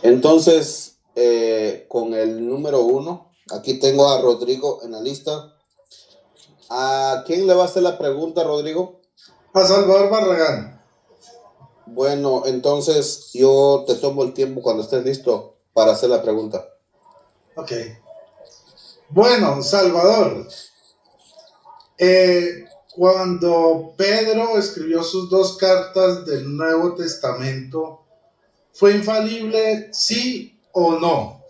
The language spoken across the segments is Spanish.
Entonces, con el número 1, aquí tengo a Rodrigo en la lista. ¿A quién le va a hacer la pregunta, Rodrigo? A Salvador Barragán. Bueno, entonces yo te tomo el tiempo cuando estés listo para hacer la pregunta. Ok. Bueno, Salvador, cuando Pedro escribió sus 2 cartas del Nuevo Testamento, ¿fue infalible, sí o no?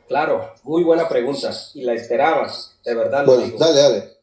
Claro, muy buena pregunta y la esperaba, de verdad lo digo. Dale.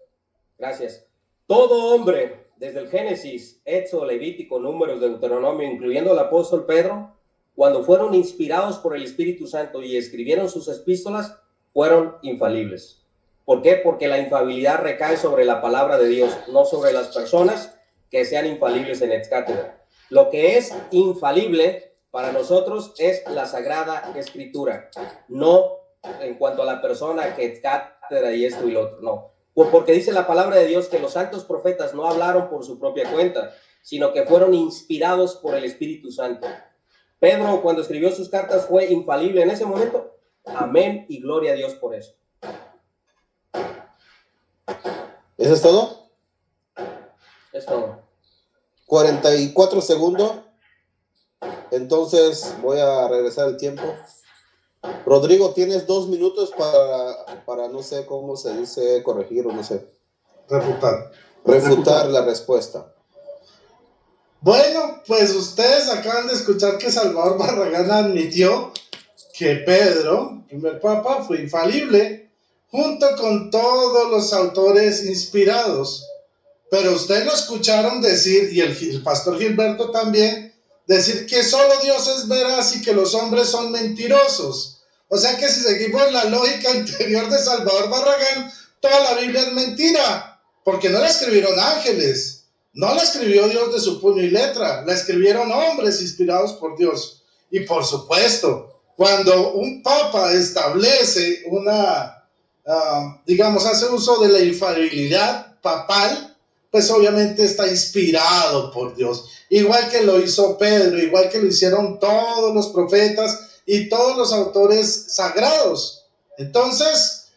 Gracias. Todo hombre, desde el Génesis, Éxodo, Levítico, Números, Deuteronomio, incluyendo el apóstol Pedro, cuando fueron inspirados por el Espíritu Santo y escribieron sus epístolas, fueron infalibles. ¿Por qué? Porque la infalibilidad recae sobre la palabra de Dios, no sobre las personas que sean infalibles en ex cátedra. Lo que es infalible para nosotros es la Sagrada Escritura, no en cuanto a la persona que ex cátedra y esto y lo otro, no. Porque dice la palabra de Dios que los santos profetas no hablaron por su propia cuenta, sino que fueron inspirados por el Espíritu Santo. Pedro, cuando escribió sus cartas, fue infalible en ese momento. Amén y gloria a Dios por eso. ¿Eso es todo? Es todo. 44 segundos. Entonces voy a regresar el tiempo. Rodrigo, tienes 2 minutos para no sé cómo se dice, corregir o no sé. Refutar la respuesta. Bueno, pues ustedes acaban de escuchar que Salvador Barragán admitió que Pedro, el primer papa, fue infalible, junto con todos los autores inspirados. Pero ustedes lo escucharon decir, y el pastor Gilberto también, decir que solo Dios es veraz y que los hombres son mentirosos. O sea que si seguimos la lógica anterior de Salvador Barragán, toda la Biblia es mentira, porque no la escribieron ángeles, no la escribió Dios de su puño y letra, la escribieron hombres inspirados por Dios. Y por supuesto, cuando un papa establece hace uso de la infalibilidad papal, pues obviamente está inspirado por Dios, igual que lo hizo Pedro, igual que lo hicieron todos los profetas y todos los autores sagrados. Entonces,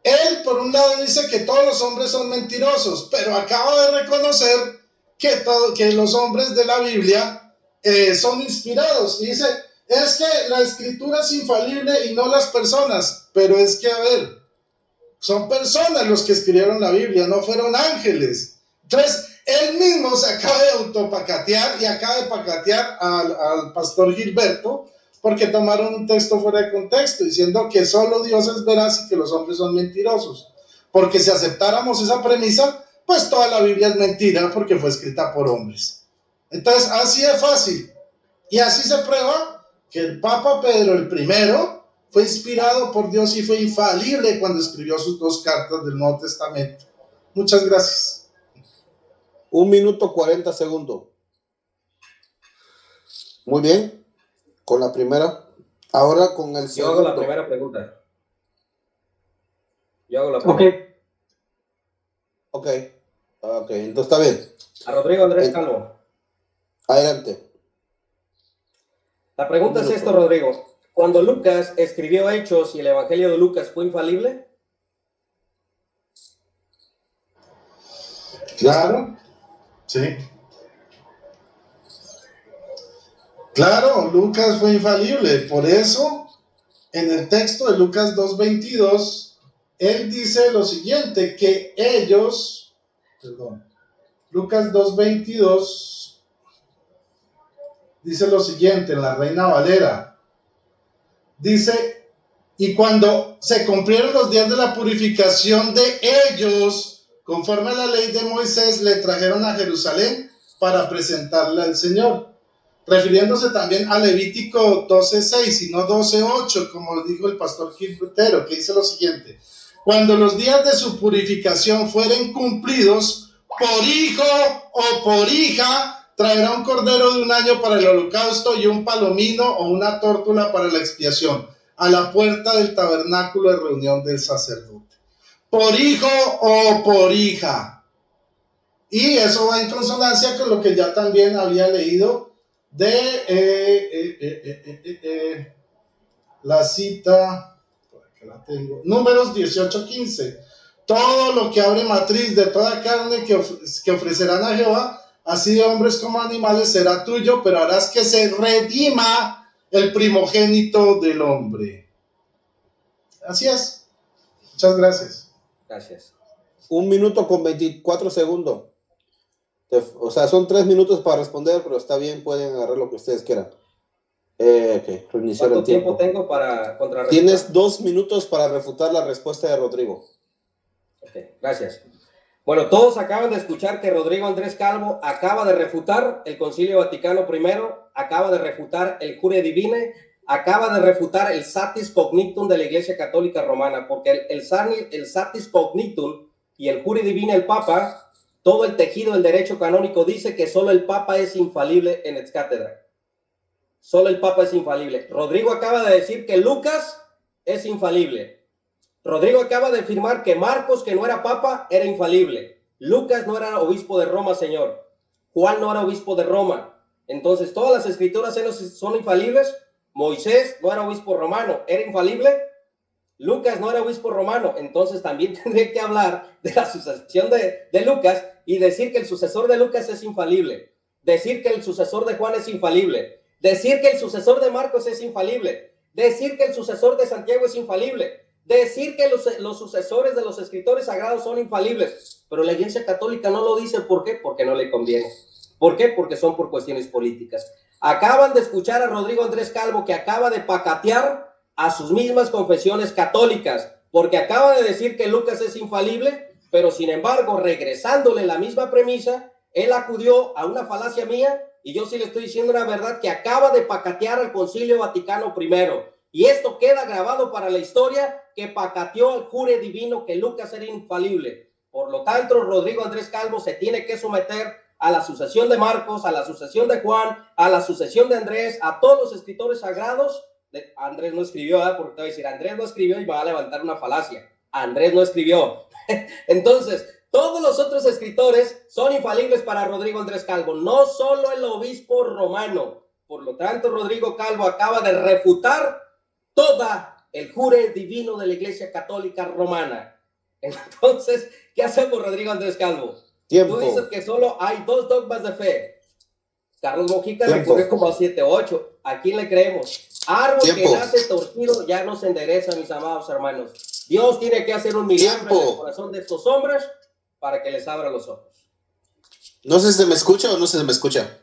él por un lado dice que todos los hombres son mentirosos, pero acaba de reconocer que los hombres de la Biblia son inspirados. Y dice, es que la escritura es infalible y no las personas, pero es que, a ver, son personas los que escribieron la Biblia, no fueron ángeles. Entonces, él mismo se acaba de autopacatear y acaba de pacatear al pastor Gilberto porque tomaron un texto fuera de contexto, diciendo que solo Dios es veraz y que los hombres son mentirosos. Porque si aceptáramos esa premisa, pues toda la Biblia es mentira porque fue escrita por hombres. Entonces, así de fácil. Y así se prueba que el Papa Pedro el primero fue inspirado por Dios y fue infalible cuando escribió sus 2 cartas del Nuevo Testamento. Muchas gracias. 1 minuto 40 segundos. Muy bien. Con la primera. Ahora con el segundo. Yo hago la primera pregunta. Ok, entonces está bien. A Rodrigo Andrés Calvo. Adelante. La pregunta es esto, Rodrigo. Cuando Lucas escribió Hechos y el Evangelio de Lucas, ¿fue infalible? Claro. Sí. Claro, Lucas fue infalible. Por eso, en el texto de Lucas 2:22, él dice lo siguiente, que Lucas 2:22 dice lo siguiente en la Reina Valera. Dice, y cuando se cumplieron los días de la purificación de ellos, conforme a la ley de Moisés, le trajeron a Jerusalén para presentarle al Señor. Refiriéndose también a Levítico 12:6 y no 12:8, como dijo el pastor Gilberto, que dice lo siguiente: cuando los días de su purificación fueren cumplidos, por hijo o por hija, traerá un cordero de 1 año para el holocausto y un palomino o una tórtola para la expiación, a la puerta del tabernáculo de reunión del sacerdote. Por hijo o por hija. Y eso va en consonancia con lo que ya también había leído de la cita, por aquí la tengo, Números 18:15. Todo lo que abre matriz de toda carne que ofrecerán a Jehová, así de hombres como animales, será tuyo, pero harás que se redima el primogénito del hombre. Así es. Muchas gracias. Gracias. 1 minuto con 24 segundos. O sea, son 3 minutos para responder, pero está bien, pueden agarrar lo que ustedes quieran. Ok, reiniciar ¿Cuánto el tiempo. tengo para contrarrestar? Tienes 2 minutos para refutar la respuesta de Rodrigo. Ok, gracias. Bueno, todos acaban de escuchar que Rodrigo Andrés Calvo acaba de refutar el Concilio Vaticano I, acaba de refutar el Jure Divine, acaba de refutar el Satis Cognitum de la Iglesia Católica Romana, porque el Satis Cognitum y el Jure Divine, el Papa, todo el tejido del derecho canónico dice que solo el Papa es infalible en ex cátedra. Solo el Papa es infalible. Rodrigo acaba de decir que Lucas es infalible. Rodrigo acaba de afirmar que Marcos, que no era papa, era infalible. Lucas no era obispo de Roma, señor. Juan no era obispo de Roma. Entonces, ¿todas las escrituras son infalibles? Moisés no era obispo romano, ¿era infalible? Lucas no era obispo romano. Entonces, también tendría que hablar de la sucesión de Lucas y decir que el sucesor de Lucas es infalible. Decir que el sucesor de Juan es infalible. Decir que el sucesor de Marcos es infalible. Decir que el sucesor de Santiago es infalible. Decir que los sucesores de los escritores sagrados son infalibles, pero la Iglesia Católica no lo dice. ¿Por qué? Porque no le conviene. ¿Por qué? Porque son por cuestiones políticas. Acaban de escuchar a Rodrigo Andrés Calvo, que acaba de pacatear a sus mismas confesiones católicas, porque acaba de decir que Lucas es infalible, pero sin embargo, regresándole la misma premisa, él acudió a una falacia mía, y yo sí le estoy diciendo una verdad, que acaba de pacatear al Concilio Vaticano I. Y esto queda grabado para la historia, que pacateó al Jure Divino que Lucas era infalible. Por lo tanto, Rodrigo Andrés Calvo se tiene que someter a la sucesión de Marcos, a la sucesión de Juan, a la sucesión de Andrés, a todos los escritores sagrados. Andrés no escribió, porque te voy a decir, Andrés no escribió y me va a levantar una falacia. Andrés no escribió. Entonces, todos los otros escritores son infalibles para Rodrigo Andrés Calvo, no solo el obispo romano. Por lo tanto, Rodrigo Calvo acaba de refutar toda el jure divino de la Iglesia Católica Romana. Entonces, ¿qué hacemos, Rodrigo Andrés Calvo? Tiempo. Tú dices que solo hay 2 dogmas de fe. Carlos Mojica recurrió como a 7, 8. ¿A quién le creemos? Árbol que nace torcido ya no se endereza, mis amados hermanos. Dios tiene que hacer un milagro en el corazón de estos hombres para que les abra los ojos. No sé si se me escucha o no se me escucha.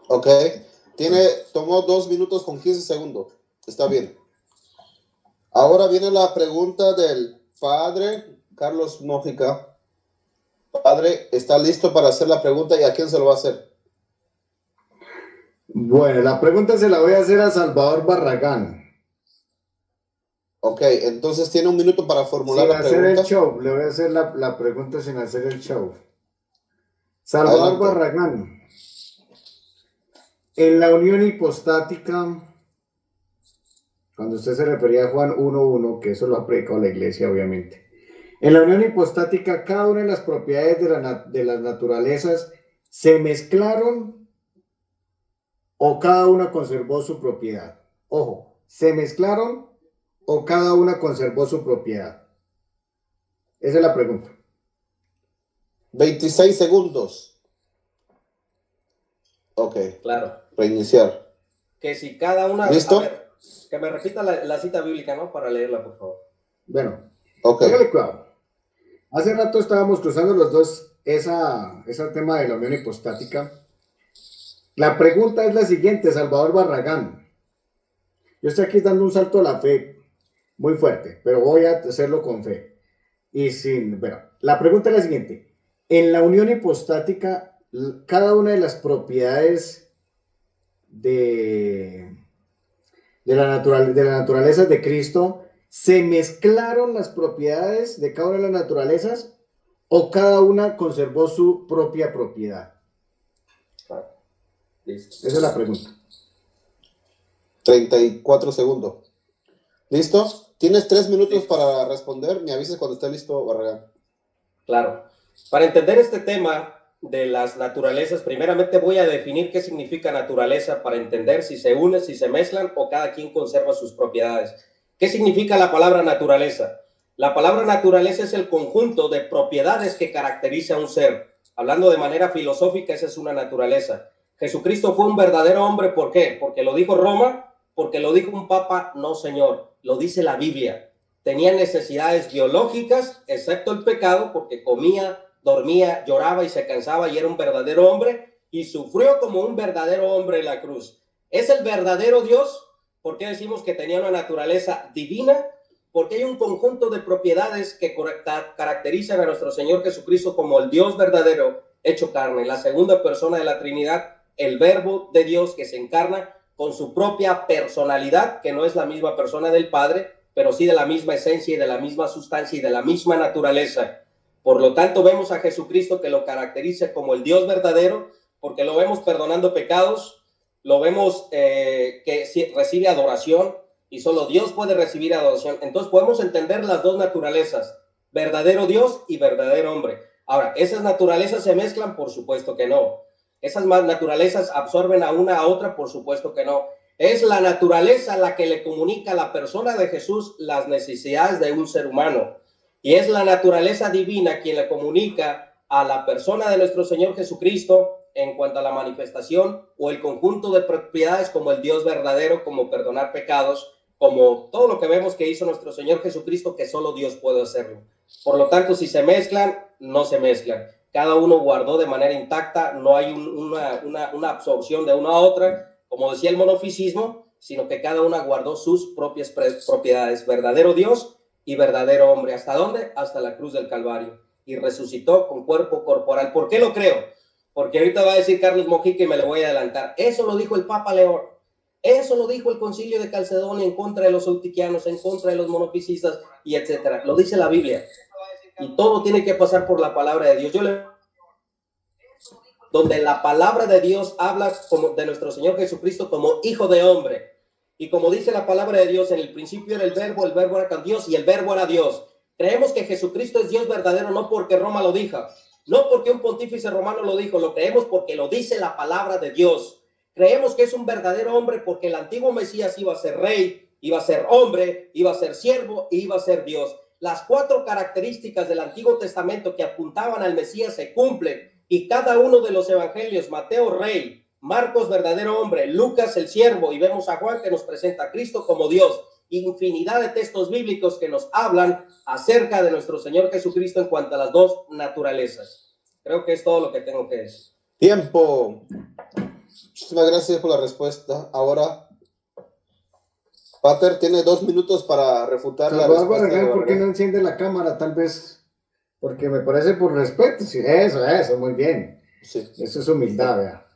Ok. Tomó 2 minutos con 15 segundos. Está bien. Ahora viene la pregunta del padre Carlos Mojica. Padre, ¿está listo para hacer la pregunta y a quién se lo va a hacer? Bueno, la pregunta se la voy a hacer a Salvador Barragán. Ok, entonces tiene 1 minuto para formular la pregunta. Sin hacer el show, le voy a hacer la pregunta sin hacer el show. Salvador Adelante. Barragán, en la unión hipostática, cuando usted se refería a Juan 1:1, que eso lo ha predicado la iglesia, obviamente. En la unión hipostática, cada una de las propiedades de las naturalezas se mezclaron o cada una conservó su propiedad. Ojo, ¿se mezclaron o cada una conservó su propiedad? Esa es la pregunta. 26 segundos. Ok. Claro. Reiniciar. Que si cada una... ¿Listo? A ver, que me repita la cita bíblica, ¿no? Para leerla, por favor. Bueno, okay. Hágale cuidado. Hace rato estábamos cruzando los dos ese tema de la unión hipostática. La pregunta es la siguiente, Salvador Barragán. Yo estoy aquí dando un salto a la fe muy fuerte, pero voy a hacerlo con fe. Bueno, la pregunta es la siguiente. En la unión hipostática, cada una de las propiedades de la naturaleza de Cristo, ¿se mezclaron las propiedades de cada una de las naturalezas o cada una conservó su propia propiedad? Listo. Esa es la pregunta. 34 segundos. ¿Listo? Tienes 3 minutos para responder. Me avises cuando esté listo, Barragán. Claro. Para entender este tema, de las naturalezas, primeramente voy a definir qué significa naturaleza para entender si se unen, si se mezclan o cada quien conserva sus propiedades. ¿Qué significa la palabra naturaleza? La palabra naturaleza es el conjunto de propiedades que caracteriza a un ser. Hablando de manera filosófica, esa es una naturaleza. Jesucristo fue un verdadero hombre, ¿por qué? Porque lo dijo Roma, porque lo dijo un papa, no señor, lo dice la Biblia. Tenía necesidades biológicas, excepto el pecado, porque comía, dormía, lloraba y se cansaba y era un verdadero hombre y sufrió como un verdadero hombre en la cruz. ¿Es el verdadero Dios? ¿Por qué decimos que tenía una naturaleza divina? Porque hay un conjunto de propiedades que caracterizan a nuestro Señor Jesucristo como el Dios verdadero hecho carne, la segunda persona de la Trinidad, el Verbo de Dios que se encarna con su propia personalidad, que no es la misma persona del Padre, pero sí de la misma esencia y de la misma sustancia y de la misma naturaleza. Por lo tanto, vemos a Jesucristo que lo caracteriza como el Dios verdadero, porque lo vemos perdonando pecados, lo vemos que recibe adoración, y solo Dios puede recibir adoración. Entonces podemos entender las dos naturalezas, verdadero Dios y verdadero hombre. Ahora, ¿esas naturalezas se mezclan? Por supuesto que no. ¿Esas naturalezas absorben a una a otra? Por supuesto que no. Es la naturaleza la que le comunica a la persona de Jesús las necesidades de un ser humano. Y es la naturaleza divina quien le comunica a la persona de nuestro Señor Jesucristo en cuanto a la manifestación o el conjunto de propiedades como el Dios verdadero, como perdonar pecados, como todo lo que vemos que hizo nuestro Señor Jesucristo, que solo Dios puede hacerlo. Por lo tanto, si se mezclan, no se mezclan. Cada uno guardó de manera intacta, no hay una absorción de una a otra, como decía el monofisismo, sino que cada una guardó sus propias propiedades. Verdadero Dios y verdadero hombre. ¿Hasta dónde? Hasta la cruz del Calvario. Y resucitó con cuerpo corporal. ¿Por qué lo creo? Porque ahorita va a decir Carlos Mojica y me le voy a adelantar. Eso lo dijo el Papa León. Eso lo dijo el Concilio de Calcedonia en contra de los eutiquianos, en contra de los monofisistas y etcétera. Lo dice la Biblia. Y todo tiene que pasar por la palabra de Dios. Donde la palabra de Dios habla como de nuestro Señor Jesucristo como hijo de hombre. Y como dice la palabra de Dios, en el principio era el verbo era con Dios y el verbo era Dios. Creemos que Jesucristo es Dios verdadero no porque Roma lo dijo, no porque un pontífice romano lo dijo, lo creemos porque lo dice la palabra de Dios. Creemos que es un verdadero hombre porque el antiguo Mesías iba a ser rey, iba a ser hombre, iba a ser siervo y iba a ser Dios. Las 4 características del Antiguo Testamento que apuntaban al Mesías se cumplen y cada uno de los evangelios, Mateo rey, Marcos verdadero hombre, Lucas el siervo y vemos a Juan que nos presenta a Cristo como Dios. Infinidad de textos bíblicos que nos hablan acerca de nuestro Señor Jesucristo en cuanto a las dos naturalezas. Creo que es todo lo que tengo que decir. Tiempo. Muchísimas gracias por la respuesta. Ahora, Pater tiene 2 minutos para refutar la respuesta. ¿Por qué no enciende la cámara? Tal vez porque me parece por respeto. Sí, eso, muy bien. Sí. Eso es humildad, vea.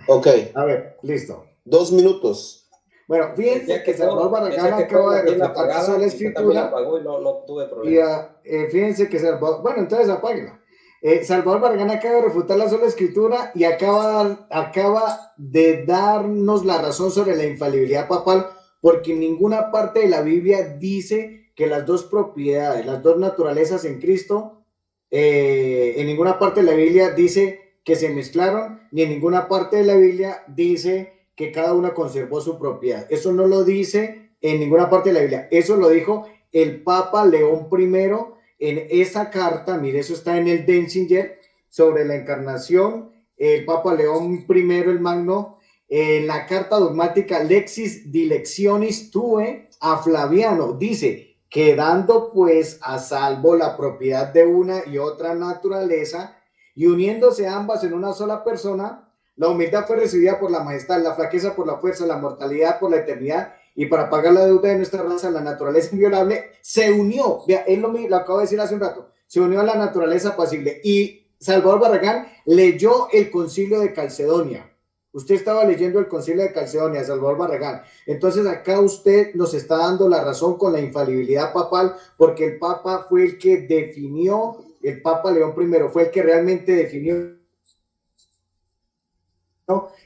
Ok. A ver, listo. 2 minutos. Bueno, fíjense que Salvador Barragán acaba de refutar la sola escritura. No tuve problema. Y fíjense que Salvador, bueno, entonces apáguela. Salvador Barragán acaba de refutar la sola escritura y acaba de darnos la razón sobre la infalibilidad papal, porque en ninguna parte de la Biblia dice que las dos propiedades, las dos naturalezas en Cristo, en ninguna parte de la Biblia dice que se mezclaron, ni en ninguna parte de la Biblia dice que cada una conservó su propiedad. Eso no lo dice en ninguna parte de la Biblia. Eso lo dijo el Papa León I en esa carta. Mire, eso está en el Denzinger sobre la encarnación. El Papa León I, el Magno, en la carta dogmática Lexis Dilectionis Tue a Flaviano, dice: quedando pues a salvo la propiedad de una y otra naturaleza, y uniéndose ambas en una sola persona, la humildad fue recibida por la majestad, la flaqueza por la fuerza, la mortalidad por la eternidad, y para pagar la deuda de nuestra raza, la naturaleza inviolable se unió. Vea, él lo acabo de decir hace un rato, se unió a la naturaleza apacible. Y Salvador Barragán leyó el Concilio de Calcedonia. Usted estaba leyendo el Concilio de Calcedonia, Salvador Barragán. Entonces acá usted nos está dando la razón con la infalibilidad papal, porque el Papa fue el que definió, el Papa León I fue el que realmente definió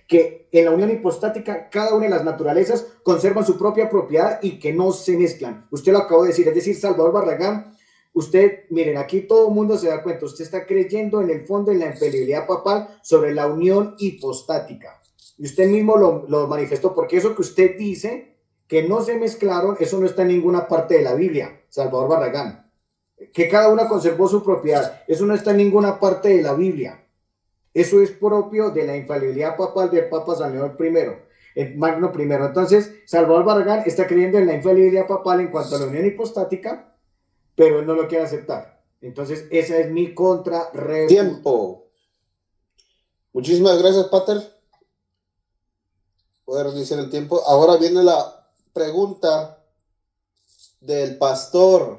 que en la unión hipostática cada una de las naturalezas conservan su propia propiedad y que no se mezclan. Usted lo acabó de decir, es decir, Salvador Barragán, Usted, miren, aquí todo el mundo se da cuenta, usted está creyendo en el fondo en la infalibilidad papal sobre la unión hipostática. Y usted mismo lo manifestó, porque eso que usted dice, que no se mezclaron, eso no está en ninguna parte de la Biblia, Salvador Barragán. Que cada una conservó su propiedad, eso no está en ninguna parte de la Biblia. Eso es propio de la infalibilidad papal del Papa San León I, el Magno I. Entonces, Salvador Barragán está creyendo en la infalibilidad papal en cuanto a la unión hipostática, pero él no lo quiere aceptar. Entonces, esa es mi contra-refutación. Tiempo. Muchísimas gracias, Pater. Voy a reiniciar el tiempo. Ahora viene la pregunta del pastor.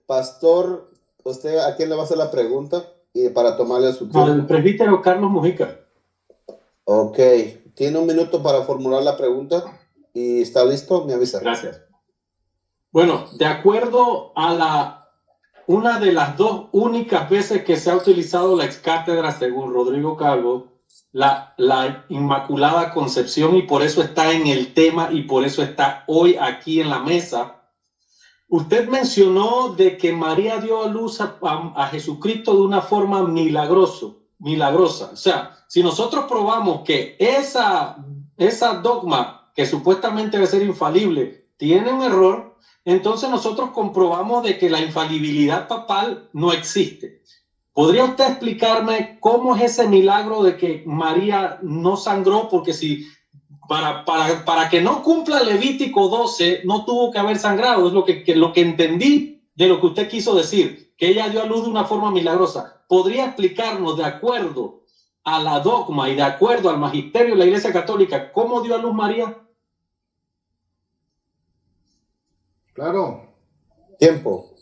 Pastor, ¿usted a quién le va a hacer la pregunta? Y para tomarle su tiempo. Al presbítero Carlos Mujica. Ok. Tiene un minuto para formular la pregunta. ¿Y está listo? Me avisa. Gracias. Bueno, de acuerdo a una de las dos únicas veces que se ha utilizado la ex cátedra, según Rodrigo Calvo, la Inmaculada Concepción, y por eso está en el tema y por eso está hoy aquí en la mesa. Usted mencionó de que María dio a luz a Jesucristo de una forma milagrosa. O sea, si nosotros probamos que esa dogma, que supuestamente debe ser infalible, tiene un error, entonces nosotros comprobamos de que la infalibilidad papal no existe. ¿Podría usted explicarme cómo es ese milagro de que María no sangró? Porque si para que no cumpla Levítico 12 no tuvo que haber sangrado, es lo que entendí de lo que usted quiso decir, que ella dio a luz de una forma milagrosa. ¿Podría explicarnos, de acuerdo a la dogma y de acuerdo al magisterio de la Iglesia Católica, cómo dio a luz María? Claro. Tiempo.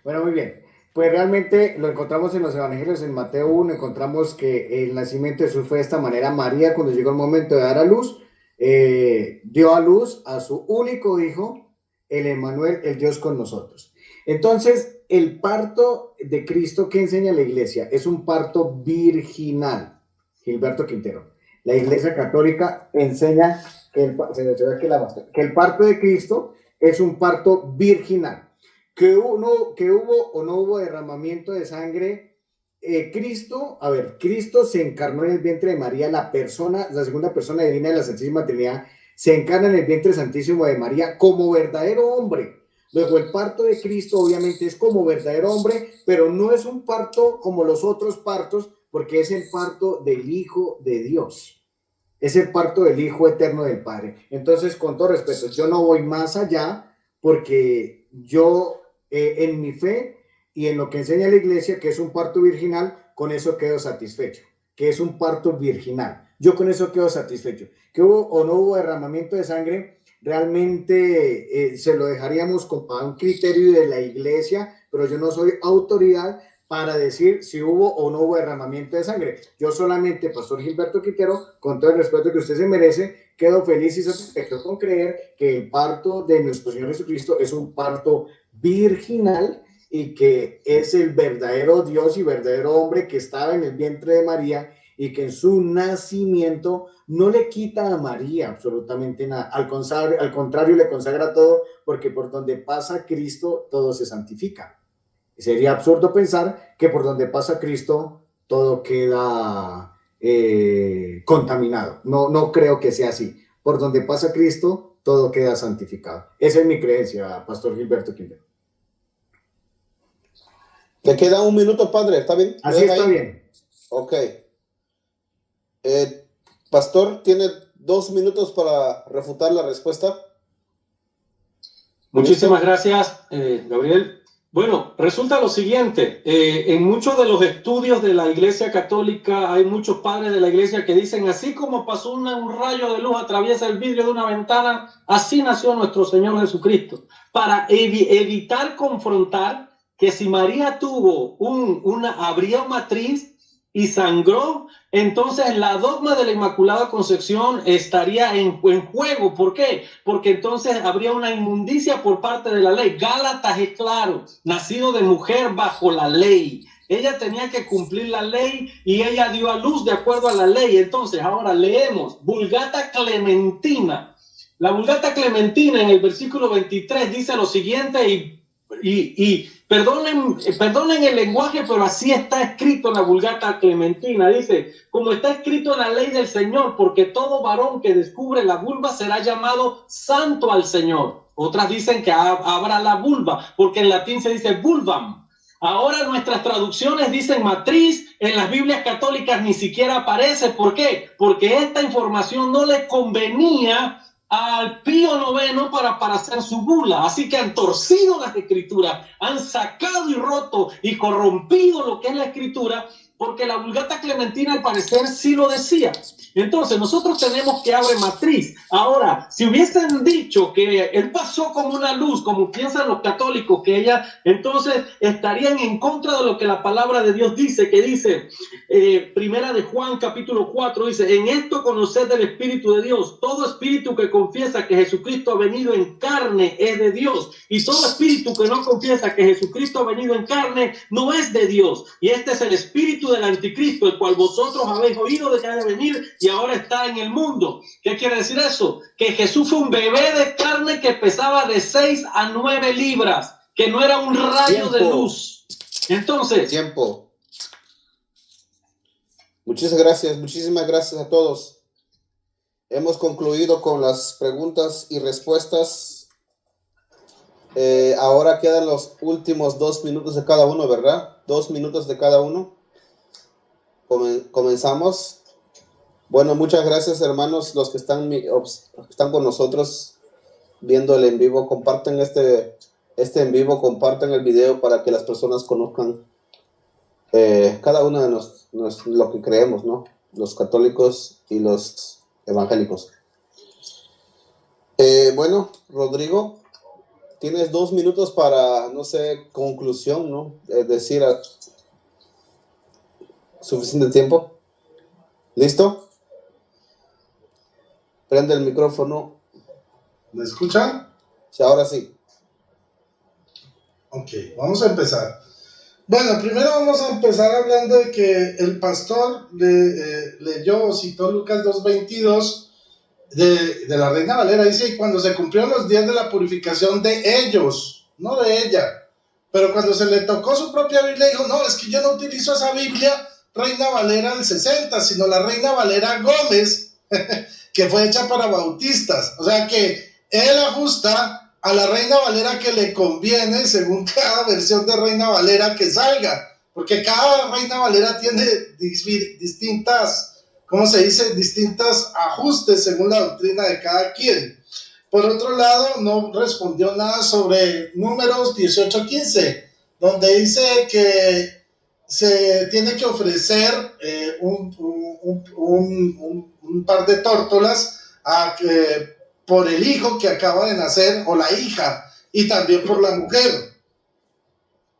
Bueno, muy bien. Pues realmente lo encontramos en los evangelios. En Mateo 1 encontramos que el nacimiento de Jesús fue de esta manera. María, cuando llegó el momento de dar a luz, dio a luz a su único hijo, el Emmanuel, el Dios con nosotros. Entonces, el parto de Cristo que enseña la iglesia es un parto virginal. Gilberto Quintero. La Iglesia Católica enseña que el parto de Cristo es un parto virginal. Que hubo o no hubo derramamiento de sangre. Cristo se encarnó en el vientre de María, la segunda persona divina de la Santísima Trinidad, se encarna en el vientre santísimo de María como verdadero hombre. Luego el parto de Cristo obviamente es como verdadero hombre, pero no es un parto como los otros partos, porque es el parto del Hijo de Dios. Es el parto del Hijo eterno del Padre. Entonces, con todo respeto, yo no voy más allá, porque yo en mi fe y en lo que enseña la iglesia, que es un parto virginal, con eso quedo satisfecho, que es un parto virginal. Yo con eso quedo satisfecho. Que hubo o no hubo derramamiento de sangre, realmente se lo dejaríamos a un criterio de la iglesia, pero yo no soy autoridad para decir si hubo o no hubo derramamiento de sangre. Yo solamente, Pastor Gilberto Quintero, con todo el respeto que usted se merece, quedo feliz y satisfecho con creer que el parto de nuestro Señor Jesucristo es un parto virginal y que es el verdadero Dios y verdadero hombre que estaba en el vientre de María y que en su nacimiento no le quita a María absolutamente nada. Al contrario, le consagra todo, porque por donde pasa Cristo todo se santifica. Sería absurdo pensar que por donde pasa Cristo todo queda contaminado. No creo que sea así. Por donde pasa Cristo todo queda santificado. Esa es mi creencia, Pastor Gilberto Quintero. Le queda un minuto, padre, ¿está bien? Así está bien. Ok. Pastor, tiene 2 minutos para refutar la respuesta. Muchísimas gracias, Gabriel. Bueno, resulta lo siguiente, en muchos de los estudios de la Iglesia Católica hay muchos padres de la Iglesia que dicen, así como pasó un rayo de luz atraviesa el vidrio de una ventana, así nació nuestro Señor Jesucristo, para evitar confrontar que si María tuvo abrió matriz y sangró, entonces la dogma de la Inmaculada Concepción estaría en juego. ¿Por qué? Porque entonces habría una inmundicia por parte de la ley. Gálatas es claro, nacido de mujer bajo la ley. Ella tenía que cumplir la ley y ella dio a luz de acuerdo a la ley. Entonces ahora leemos Vulgata Clementina. La Vulgata Clementina en el versículo 23 dice lo siguiente y y perdonen el lenguaje, pero así está escrito en la Vulgata Clementina. Dice, como está escrito en la ley del Señor, porque todo varón que descubre la vulva será llamado santo al Señor. Otras dicen que abra la vulva, porque en latín se dice vulvam. Ahora nuestras traducciones dicen matriz, en las Biblias católicas ni siquiera aparece. ¿Por qué? Porque esta información no le convenía al Pío IX para hacer su bula. Así que han torcido las escrituras, han sacado y roto y corrompido lo que es la escritura, porque la Vulgata Clementina al parecer sí lo decía. Entonces nosotros tenemos que abre matriz. Ahora, si hubiesen dicho que él pasó como una luz, como piensan los católicos, que ella, entonces estarían en contra de lo que la palabra de Dios dice, que dice, primera de Juan capítulo 4, dice, en esto conoced el Espíritu de Dios. Todo espíritu que confiesa que Jesucristo ha venido en carne es de Dios, y todo espíritu que no confiesa que Jesucristo ha venido en carne no es de Dios. Y este es el espíritu del anticristo, el cual vosotros habéis oído de que ha de venir y ahora está en el mundo. ¿Qué quiere decir eso? Que Jesús fue un bebé de carne que pesaba de 6 a 9 libras, que no era un rayo de luz. Entonces, Tiempo. Muchísimas gracias a todos. Hemos concluido con las preguntas y respuestas. Ahora quedan los últimos 2 minutos de cada uno, ¿verdad? 2 minutos de cada uno. Comenzamos. Bueno, muchas gracias, hermanos, los que están con nosotros viendo el en vivo. Comparten este en vivo, compartan el video para que las personas conozcan cada uno de lo que creemos, ¿no? Los católicos y los evangélicos. Bueno, Rodrigo, tienes 2 minutos para, no sé, conclusión, ¿no? Decir suficiente tiempo. ¿Listo? Prende el micrófono. ¿Me escuchan? Sí, ahora sí. Ok, vamos a empezar. Bueno, primero vamos a empezar hablando de que el pastor leyó o citó Lucas 2:22 de la Reina Valera. Dice, y cuando se cumplieron los días de la purificación de ellos, no de ella, pero cuando se le tocó su propia Biblia, dijo, no, es que yo no utilizo esa Biblia Reina Valera del 60, sino la Reina Valera Gómez, que fue hecha para bautistas. O sea que él ajusta a la Reina Valera que le conviene según cada versión de Reina Valera que salga, porque cada Reina Valera tiene distintas, ¿cómo se dice? Distintas ajustes según la doctrina de cada quien. Por otro lado, no respondió nada sobre Números 18:15, donde dice que se tiene que ofrecer un par de tórtolas por el hijo que acaba de nacer o la hija, y también por la mujer.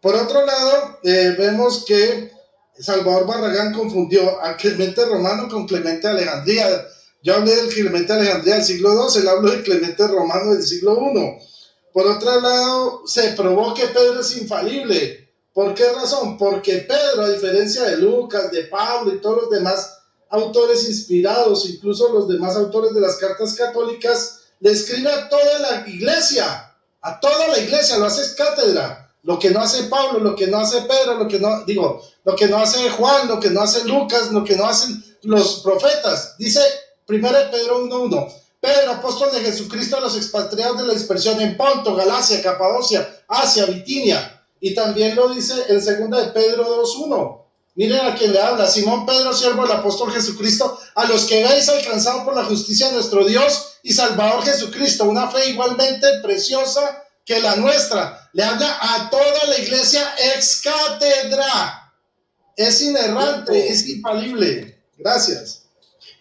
Por otro lado, vemos que Salvador Barragán confundió a Clemente Romano con Clemente de Alejandría. Yo hablé del Clemente de Alejandría del siglo II, él habló del Clemente Romano del siglo I. Por otro lado, se probó que Pedro es infalible. ¿Por qué razón? Porque Pedro, a diferencia de Lucas, de Pablo y todos los demás autores inspirados, incluso los demás autores de las cartas católicas, le escribe a toda la iglesia, lo hace cátedra. Lo que no hace Pablo, lo que no hace Pedro, lo que no hace Juan, lo que no hace Lucas, lo que no hacen los profetas. Dice 1 Pedro 1:1, Pedro, apóstol de Jesucristo a los expatriados de la dispersión en Ponto, Galacia, Capadocia, Asia, Bitinia. Y también lo dice en 2 Pedro 2:1. Miren a quien le habla, Simón Pedro, siervo del apóstol Jesucristo, a los que habéis alcanzado por la justicia de nuestro Dios y Salvador Jesucristo, una fe igualmente preciosa que la nuestra. Le habla a toda la iglesia ex cátedra. Es inerrante, es infalible. Gracias.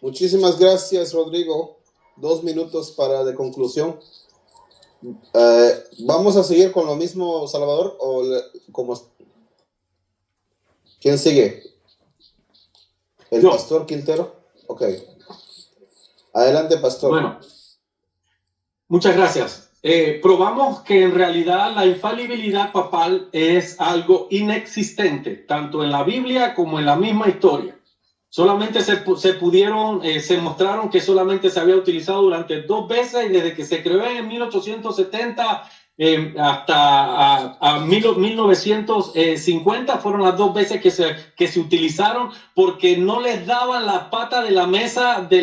Muchísimas gracias, Rodrigo. 2 minutos de conclusión. ¿Vamos a seguir con lo mismo, Salvador? ¿Quién sigue? ¿El pastor Quintero? Ok. Adelante, pastor. Bueno, muchas gracias. Probamos que en realidad la infalibilidad papal es algo inexistente, tanto en la Biblia como en la misma historia. Solamente se mostraron que solamente se había utilizado durante 2 veces, y desde que se creó en 1870 hasta 1950 fueron las 2 veces que se utilizaron, porque no les daban la pata de la mesa de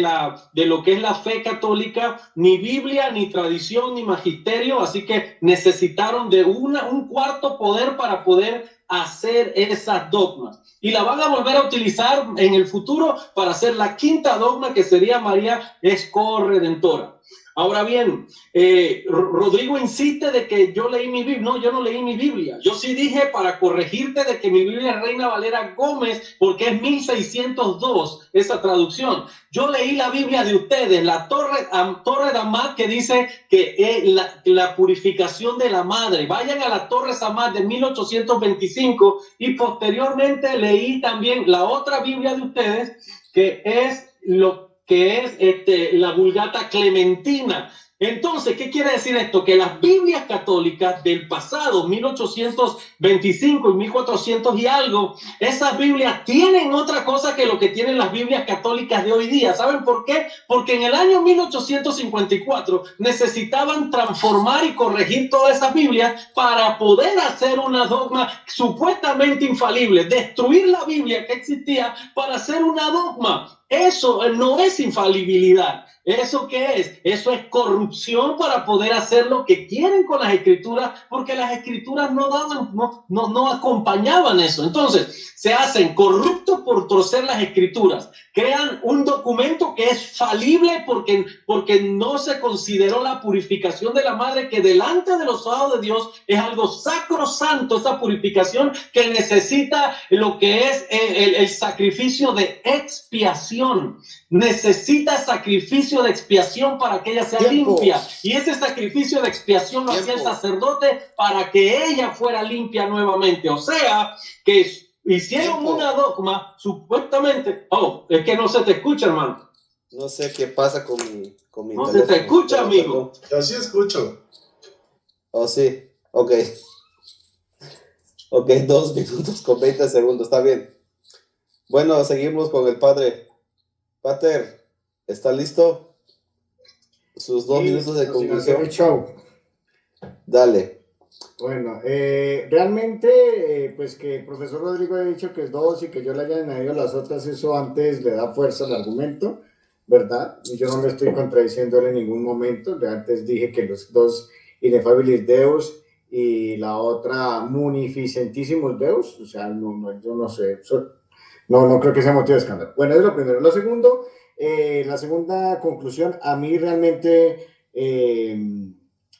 lo que es la fe católica, ni Biblia, ni tradición, ni magisterio, así que necesitaron de un cuarto poder para poder hacer esas dogmas, y la van a volver a utilizar en el futuro para hacer la 5ª dogma, que sería María es corredentora. Ahora bien, Rodrigo insiste de que yo leí mi Biblia. No, yo no leí mi Biblia. Yo sí dije, para corregirte, de que mi Biblia es Reina Valera Gómez, porque es 1602 esa traducción. Yo leí la Biblia de ustedes, la Torre Damat, que dice que la purificación de la madre. Vayan a la Torre Damat de 1825, y posteriormente leí también la otra Biblia de ustedes, que es la Vulgata Clementina. Entonces, ¿qué quiere decir esto? Que las Biblias católicas del pasado, 1825 y 1400 y algo, esas Biblias tienen otra cosa que lo que tienen las Biblias católicas de hoy día. ¿Saben por qué? Porque en el año 1854 necesitaban transformar y corregir todas esas Biblias para poder hacer una dogma supuestamente infalible, destruir la Biblia que existía para hacer una dogma. Eso no es infalibilidad. ¿Eso qué es? Eso es corrupción para poder hacer lo que quieren con las escrituras, porque las escrituras no acompañaban eso. Entonces, se hacen corruptos por torcer las escrituras. Crean un documento que es falible porque no se consideró la purificación de la madre, que delante de los ojos de Dios es algo sacrosanto, esa purificación que necesita lo que es el sacrificio de expiación. Necesita sacrificio de expiación para que ella sea limpia, y ese sacrificio de expiación lo hacía el sacerdote para que ella fuera limpia nuevamente. O sea, que hicieron una dogma supuestamente. Oh, es que no se te escucha, hermano. No sé qué pasa con mi no teléfono. Se te escucha, amigo. Yo sí escucho. Oh, sí, ok. Ok, 2 minutos con 20 segundos, está bien. Bueno, seguimos con el padre. Pater, ¿está listo? Sus 2 minutos de conclusión. El show. Dale. Bueno, realmente, pues que el profesor Rodrigo ha dicho que es 2 y que yo le haya añadido las otras, eso antes le da fuerza al argumento, ¿verdad? Y yo no le estoy contradiciéndole en ningún momento. Antes dije que los 2 Ineffabilis Deus y la otra Munificentissimus Deus, o sea, yo no sé, no creo que sea motivo de escándalo. Bueno, es lo primero. Lo segundo, la segunda conclusión, a mí realmente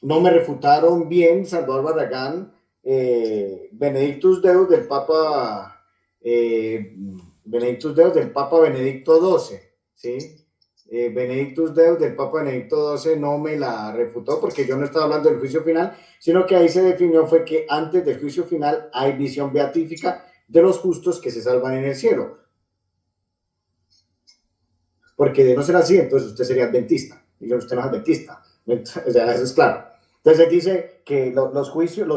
no me refutaron bien Salvador Barragán, Benedictus Deus del Papa Benedicto XII, ¿sí? Benedictus Deus del Papa Benedicto XII no me la refutó, porque yo no estaba hablando del juicio final, sino que ahí se definió fue que antes del juicio final hay visión beatífica de los justos que se salvan en el cielo. Porque de no ser así, entonces usted sería adventista, y usted no es adventista, o sea, eso es claro. Entonces él dice que los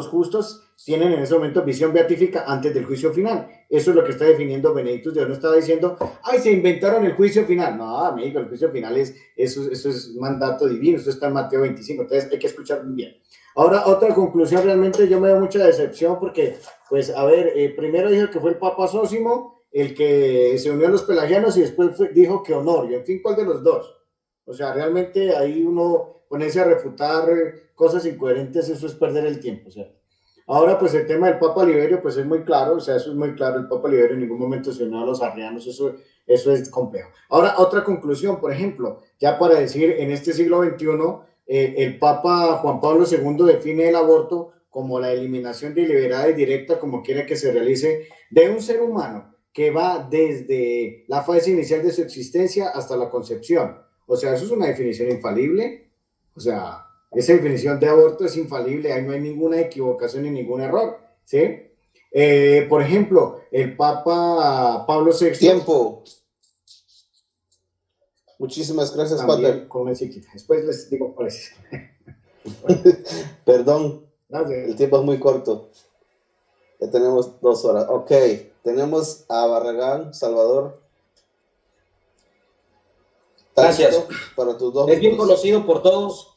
justos tienen en ese momento visión beatífica antes del juicio final. Eso es lo que está definiendo Benedictus. Dios no estaba diciendo, ay, se inventaron el juicio final. No, amigo, el juicio final eso es mandato divino, eso está en Mateo 25, entonces hay que escuchar bien. Ahora, otra conclusión, realmente yo me veo mucha decepción porque, pues, a ver, primero dijo que fue el Papa Zósimo el que se unió a los pelagianos, y después dijo que Honorio. En fin, ¿cuál de los dos? O sea, realmente ahí uno ponerse a refutar cosas incoherentes, eso es perder el tiempo, ¿cierto? Ahora, pues el tema del Papa Liberio, pues es muy claro, o sea, eso es muy claro, el Papa Liberio en ningún momento se unió a los arrianos, eso es complejo. Ahora, otra conclusión, por ejemplo, ya para decir, en este siglo XXI, el Papa Juan Pablo II define el aborto como la eliminación deliberada y directa, como quiera que se realice, de un ser humano que va desde la fase inicial de su existencia hasta la concepción. O sea, eso es una definición infalible. O sea, esa definición de aborto es infalible, ahí no hay ninguna equivocación ni ningún error, ¿sí? Por ejemplo, el Papa Pablo VI... Tiempo. Muchísimas gracias, Pater. Después les digo cuál es. Perdón, Gracias. el tiempo es muy corto. Ya tenemos 2 horas. Ok, tenemos a Barragán, Salvador. Gracias. Para tus 2 Es bien minutos. conocido por todos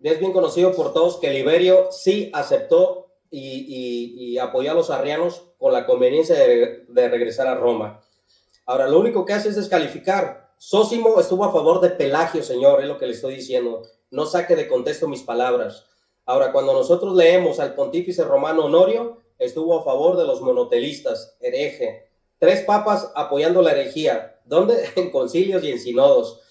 es bien conocido por todos que Liberio sí aceptó y apoyó a los arrianos con la conveniencia de regresar a Roma. Ahora, lo único que hace es descalificar. Sósimo estuvo a favor de Pelagio, señor, es lo que le estoy diciendo. No saque de contexto mis palabras. Ahora, cuando nosotros leemos al pontífice romano Honorio, estuvo a favor de los monotelistas, hereje. 3 papas apoyando la herejía. ¿Dónde? En concilios y en sinodos.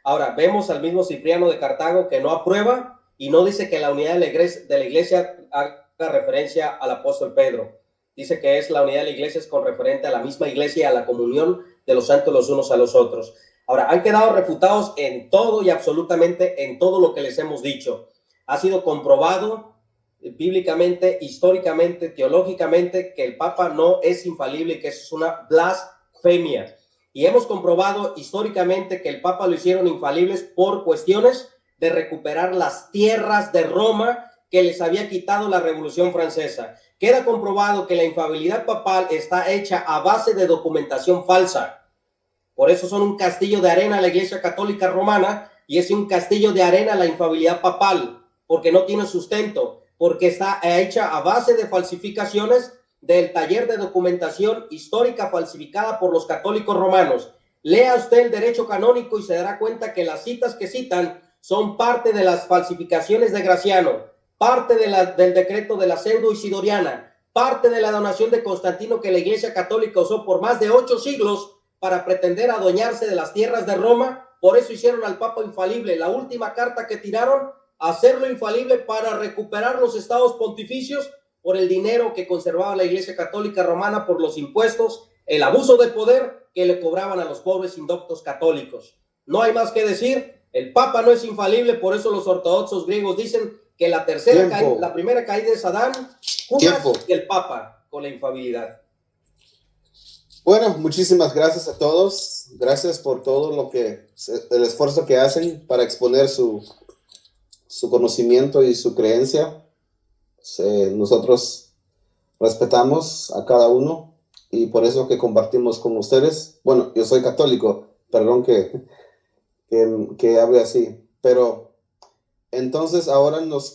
Ahora, vemos al mismo Cipriano de Cartago que no aprueba y no dice que la unidad de la iglesia haga referencia al apóstol Pedro. Dice que es la unidad de la iglesia es con referente a la misma iglesia y a la comunión de los santos los unos a los otros. Ahora, han quedado refutados en todo y absolutamente en todo lo que les hemos dicho. Ha sido comprobado bíblicamente, históricamente, teológicamente, que el Papa no es infalible y que eso es una blasfemia. Y hemos comprobado históricamente que el Papa lo hicieron infalibles por cuestiones de recuperar las tierras de Roma que les había quitado la Revolución Francesa. Queda comprobado que la infalibilidad papal está hecha a base de documentación falsa. Por eso son un castillo de arena la Iglesia Católica Romana y es un castillo de arena la infalibilidad papal, porque no tiene sustento, porque está hecha a base de falsificaciones del taller de documentación histórica falsificada por los católicos romanos. Lea usted el derecho canónico y se dará cuenta que las citas que citan son parte de las falsificaciones de Graciano, parte del decreto de la pseudo isidoriana, parte de la donación de Constantino que la Iglesia Católica usó por más de 8 siglos para pretender adueñarse de las tierras de Roma. Por eso hicieron al Papa infalible. La última carta que tiraron, hacerlo infalible para recuperar los estados pontificios por el dinero que conservaba la Iglesia Católica Romana, por los impuestos, el abuso de poder que le cobraban a los pobres indoctos católicos. No hay más que decir, el Papa no es infalible, por eso los ortodoxos griegos dicen que la primera caída es Adán, Judas y el Papa con la infalibilidad. Bueno, muchísimas gracias a todos. Gracias por todo el esfuerzo que hacen para exponer su conocimiento y su creencia. Nosotros respetamos a cada uno y por eso que compartimos con ustedes. Bueno, yo soy católico, perdón que hable así, pero entonces ahora nos